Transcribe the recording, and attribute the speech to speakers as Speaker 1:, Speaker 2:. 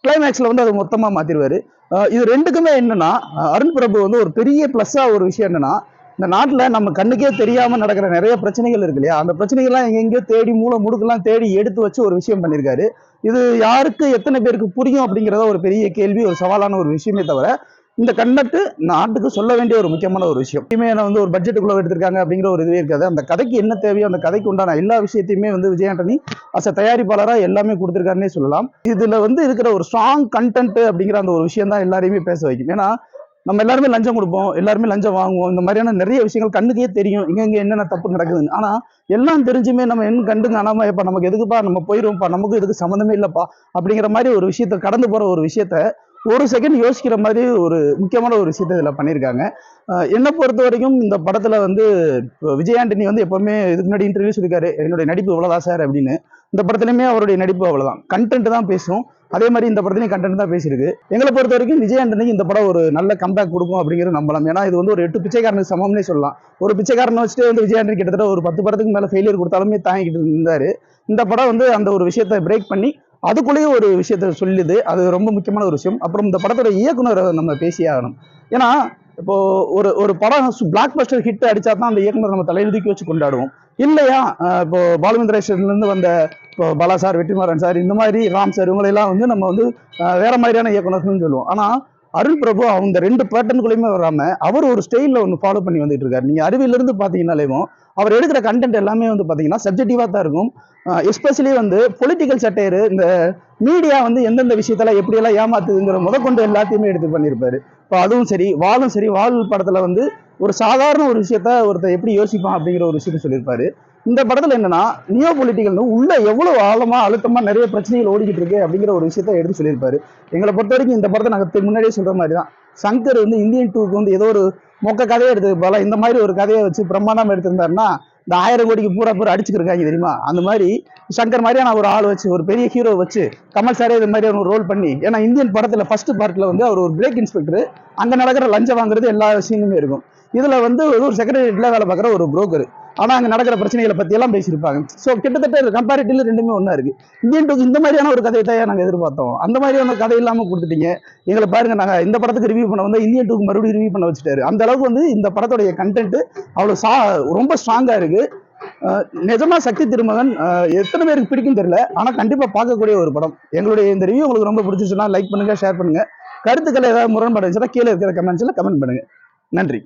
Speaker 1: கிளைமேக்ஸ்ல வந்து அது மொத்தமா மாத்திருவாரு. இது ரெண்டுக்குமே என்னன்னா, அருண் பிரபு வந்து ஒரு பெரிய பிளஸ்ஸா ஒரு விஷயம் என்னன்னா, இந்த நாட்டுல நம்ம கண்ணுக்கே தெரியாம நடக்கிற நிறைய பிரச்சனைகள் இருக்கு இல்லையா, அந்த பிரச்சனைகள்லாம் எங்கெங்கயோ தேடி மூளை முடுக்கெல்லாம் தேடி எடுத்து வச்சு ஒரு விஷயம் பண்ணியிருக்காரு. இது யாருக்கு எத்தனை பேருக்கு புரியும் அப்படிங்கிறத ஒரு பெரிய கேள்வி, ஒரு சவாலான ஒரு விஷயமே தவிர, இந்த கண்டென்ட் நாட்டுக்கு சொல்ல வேண்டிய ஒரு முக்கியமான ஒரு விஷயம். வந்து ஒரு பட்ஜெட்டுக்குள்ள எடுத்திருக்காங்க அப்படிங்கிற ஒரு இதுவே இருக்காது. அந்த கதைக்கு என்ன தேவையோ அந்த கதைக்கு உண்டான எல்லா விஷயத்தையுமே வந்து விஜய் ஆண்டனி அஸ் தயாரிப்பாளரா எல்லாமே கொடுத்திருக்காருன்னே சொல்லலாம். இதுல வந்து இருக்கிற ஒரு ஸ்ட்ராங் கண்டென்ட் அப்படிங்கிற அந்த ஒரு விஷயம் தான் எல்லாரையுமே பேச வைக்கும். ஏன்னா நம்ம எல்லாருமே லஞ்சம் கொடுப்போம், எல்லாருமே லஞ்சம் வாங்குவோம், இந்த மாதிரியான நிறைய விஷயங்கள் கண்ணுக்கே தெரியும் இங்க என்னென்ன தப்பு நடக்குதுன்னு. ஆனா எல்லாம் தெரிஞ்சுமே நம்ம என்ன கண்டு காணாம இப்ப நமக்கு எதுக்குப்பா நம்ம போயிருவோம்ப்பா, நமக்கு எதுக்கு சம்மந்தமே இல்லப்பா அப்படிங்கிற மாதிரி ஒரு விஷயத்த கடந்து போற ஒரு விஷயத்த ஒரு செகண்ட் யோசிக்கிற மாதிரி ஒரு முக்கியமான ஒரு விஷயத்த இதுல பண்ணியிருக்காங்க. என்னை பொறுத்த வரைக்கும் இந்த படத்துல வந்து விஜய் ஆண்டனி வந்து எப்பவுமே இதுக்கு முன்னாடி இன்டர்வியூ சொல்லியிருக்காரு, என்னுடைய நடிப்பு இவ்வளவுதான் சார் அப்படின்னு. இந்த படத்துலயுமே அவருடைய நடிப்பு அவ்வளவுதான், கண்டென்ட் தான் பேசும். அதே மாதிரி இந்த படத்துலையும் கண்டென்ட் தான் பேசியிருக்கு. எங்களை பொறுத்த வரைக்கும் விஜய் ஆண்டனிக்கு இந்த படம் ஒரு நல்ல கம்பேக் கொடுக்கும் அப்படிங்கிறது நம்பலாம். ஏன்னா இது வந்து ஒரு 8 பிச்சைக்காரனுக்கு சமம்னே சொல்லலாம். ஒரு பிச்சைக்காரனை வச்சுட்டு வந்து விஜய் ஆண்டனி கிட்டத்தட்ட ஒரு 10 படத்துக்கு மேல ஃபெயிலியர் கொடுத்தாலுமே தாங்கிட்டு இருந்தாரு. இந்த படம் வந்து அந்த ஒரு விஷயத்தை பிரேக் பண்ணி அதுக்குள்ளேயே ஒரு விஷயத்த சொல்லுது. அது ரொம்ப முக்கியமான ஒரு விஷயம். அப்புறம் இந்த படத்தோட இயக்குனரை நம்ம பேசியே ஆகணும். ஏன்னா இப்போ ஒரு ஒரு படம் பிளாக் பஸ்டர் ஹிட் அடிச்சா தான் அந்த இயக்குனர் நம்ம தலையெழுதிக்கி வச்சு கொண்டாடுவோம். இல்லையா இப்போ பாலுமந்திரேஸ்வரில இருந்து வந்த இப்போ பாலா சார், வெற்றிமாறன் சார், இந்த மாதிரி ராம் சார், இவங்களெல்லாம் வந்து நம்ம வந்து வேற மாதிரியான இயக்குனர்கள்னு சொல்லுவோம். ஆனா அருண் பிரபு அவங்க 2 பேட்டர்னுக்குள்ளயுமே வராம அவர் ஒரு ஸ்டைல்ல ஒன்று ஃபாலோ பண்ணி வந்துட்டு இருக்காரு. நீங்க அறிவியல இருந்து பாத்தீங்கன்னாலேயும் அவர் எடுக்கிற கண்டென்ட் எல்லாமே வந்து பாத்தீங்கன்னா சப்ஜெக்டிவா தான் இருக்கும். எஸ்பெஷலி வந்து பொலிட்டிக்கல் சட்டையர், இந்த மீடியா வந்து எந்தெந்த விஷயத்தெல்லாம் எப்படியெல்லாம் ஏமாத்துதுங்கிற முதற்கொண்டு எல்லாத்தையுமே எடுத்து பண்ணியிருப்பாரு. இப்போ அதுவும் சரி, வாழும் சரி, வால் படத்துல வந்து ஒரு சாதாரண ஒரு விஷயத்த ஒருத்தர் எப்படி யோசிப்பான் அப்படிங்கிற ஒரு விஷயத்த சொல்லியிருப்பாரு. இந்த படத்துல என்னன்னா நியோ பொலிட்டிக்கல் உள்ள எவ்வளவு ஆழமா அழுத்தமா நிறைய பிரச்சனைகள் ஓடிக்கிட்டு இருக்கு அப்படிங்கிற ஒரு விஷயத்த எடுத்து சொல்லியிருப்பாரு. எங்களை பொறுத்த வரைக்கும் இந்த படத்தை நாங்கள் முன்னாடியே சொல்ற மாதிரி தான், சங்கர் வந்து இந்தியன் 2க்கு வந்து ஏதோ ஒரு மொக்க கதையை எடுத்து போல இந்த மாதிரி ஒரு கதையை வச்சு பிரம்மாண்டமா எடுத்திருந்தாருன்னா இந்த 1000 கோடிக்கு பூரா பூரா அடிச்சுக்கிருக்காங்க தெரியுமா. அந்த மாதிரி சங்கர் மாதிரியான ஒரு ஆள் வச்சு ஒரு பெரிய ஹீரோ வச்சு கமல் சாரே இது மாதிரி ஒரு ரோல் பண்ணி, ஏன்னா இந்தியன் படத்துல ஃபர்ஸ்ட் பார்ட்ல வந்து அவர் ஒரு பிரேக் இன்ஸ்பெக்டர், அங்க நடக்கிற லஞ்சம் வாங்குறது எல்லா விஷயமுமே இருக்கும். இதுல வந்து ஒரு செக்ரட்டரியேட்ல வேலை பார்க்குற ஒரு புரோக்கர், ஆனா அங்க நடக்கிற பிரச்சனைகளை பத்தி எல்லாம் பேசியிருப்பாங்க. ஸோ கிட்டத்தட்ட கம்பேரிட்டிவ்ல ரெண்டுமே ஒண்ணா இருக்கு. இந்தியன் 2க்கு இந்த மாதிரியான ஒரு கதையை தான் நாங்க எதிர்பார்த்தோம். அந்த மாதிரியான கதை இல்லாம கொடுத்துட்டீங்க. எங்களை பாருங்க, நாங்க இந்த படத்துக்கு ரிவ்யூ பண்ண வந்து இந்தியன் 2க்கு மறுபடியும் ரிவ்யூ பண்ண வச்சுட்டாரு. அந்த அளவுக்கு வந்து இந்த படத்துடைய கண்டென்ட் அவ்வளவு ரொம்ப ஸ்ட்ராங்கா இருக்கு. நிஜமா சக்தி திருமகன் எத்தனை பேருக்கு பிடிக்கும் தெரியல, ஆனா கண்டிப்பா பார்க்கக்கூடிய ஒரு படம். எங்களுடைய இந்த ரிவ்யூ உங்களுக்கு ரொம்ப பிடிச்சிச்சுன்னா லைக் பண்ணுங்க, ஷேர் பண்ணுங்க. கருத்துக்களை ஏதாவது முரண்பாடு இருந்துச்சுன்னா கீழே இருக்கிற கமெண்ட்ஸ்ல கமெண்ட் பண்ணுங்க. நன்றி.